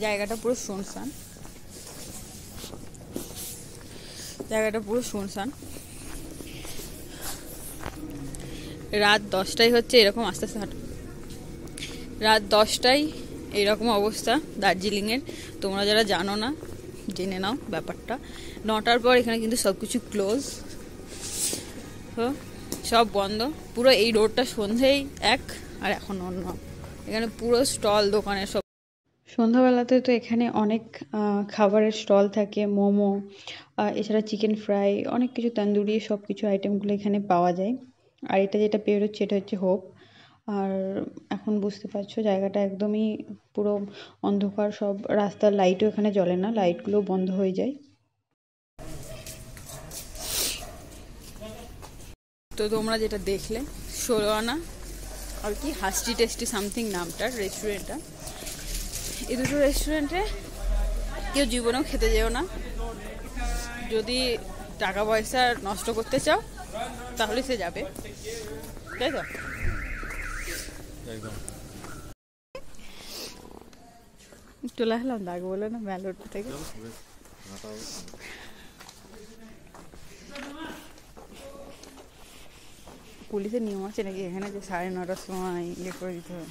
জায়গাটা পুরো শুনশান, জায়গাটা পুরো শুনশান। রাত 10টায় হচ্ছে এরকম, আস্তে আস্তে হাঁটো, রাত 10টায় এইরকম অবস্থা দার্জিলিংয়ের। তোমরা যারা জানো না জেনে নাও ব্যাপারটা। 9টার পর এখানে কিন্তু সব কিছু ক্লোজ, তো সব বন্ধ পুরো। এই রোডটা সন্ধেই এক আর এখন অন্য, এখানে পুরো স্টল দোকানের সব। সন্ধ্যাবেলাতে তো এখানে অনেক খাবারের স্টল থাকে, মোমো, এছাড়া চিকেন ফ্রাই, অনেক কিছু তন্দুরি, সব কিছু আইটেমগুলো এখানে পাওয়া যায়। আর এটা যেটা বেরোচ্ছে এটা হচ্ছে হোপ। আর এখন বুঝতে পারছো জায়গাটা একদমই পুরো অন্ধকার, সব রাস্তার লাইটও এখানে জ্বলে না, লাইটগুলো বন্ধ হয়ে যায়। তো তোমরা যেটা দেখলে 16 আনা আর কি হাস্টি টেস্টি সামথিং নামটার রেস্টুরেন্টটা। এই দুটো রেস্টুরেন্টে কেউ জীবনেও খেতে যেও না। যদি টাকা পয়সা নষ্ট করতে চাও তাহলে সে যাবে, তাই তো? চলে আসলাম দাগ বলে না ম্যালোড থেকে। পুলিশের নিয়ম আছে নাকি এখানে যে 9:30টার সময় ইয়ে করে দিতে হবে?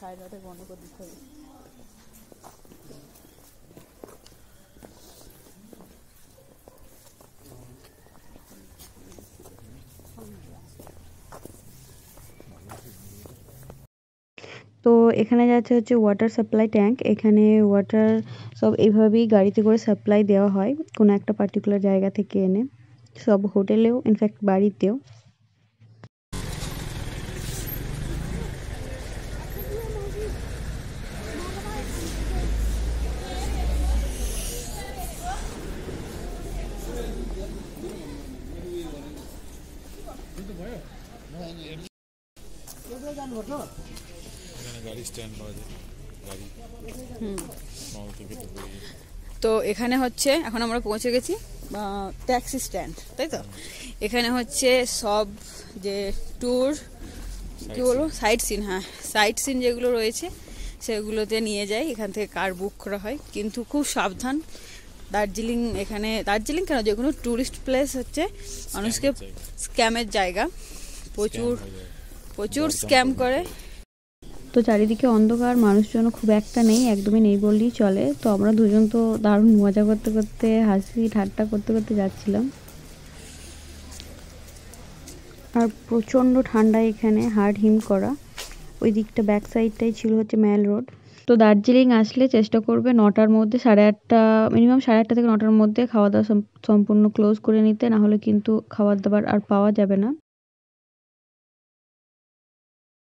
9:30টায় বন্ধ করে দিতে হবে। তো এখানে যাচ্ছে হচ্ছে ওয়াটার সাপ্লাই ট্যাঙ্ক। এখানে ওয়াটার সব এইভাবেই গাড়িতে করে সাপ্লাই দেওয়া হয় কোনো একটা পার্টিকুলার জায়গা থেকে এনে, সব হোটেলেও, ইনফ্যাক্ট বাড়িতেও। তো এখানে হচ্ছে এখন আমরা পৌঁছে গেছি ট্যাক্সি স্ট্যান্ড, তাই তো? এখানে হচ্ছে সব যে ট্যুর কি বলবো সাইট সিন, হ্যাঁ সাইট সিন যেগুলো রয়েছে সেগুলোতে নিয়ে যায়। এখান থেকে কার বুক করা হয়, কিন্তু খুব সাবধান। দার্জিলিং, এখানে দার্জিলিং কেন যে কোনো ট্যুরিস্ট প্লেস হচ্ছে মানুষকে স্ক্যামের জায়গা, প্রচুর প্রচুর স্ক্যাম করে। তো চারিদিকে অন্ধকার, মানুষজন খুব একটা নেই, একদমই নেই বললেই চলে। তো আমরা দুজন তো দারুণ মজা করতে করতে, হাসি ঠাট্টা করতে করতে যাচ্ছিলাম। আর প্রচণ্ড ঠান্ডা এখানে, হাড় হিম করা। ওই দিকটা ব্যাক সাইডটাই ছিল হচ্ছে ম্যাল রোড। তো দার্জিলিং আসলে চেষ্টা করবে 9টার মধ্যে, 8:30, মিনিমাম 8:30 থেকে 9টার মধ্যে খাওয়া দাওয়া সম্পূর্ণ ক্লোজ করে নিতে, না হলে কিন্তু খাবার দাবার আর পাওয়া যাবে না।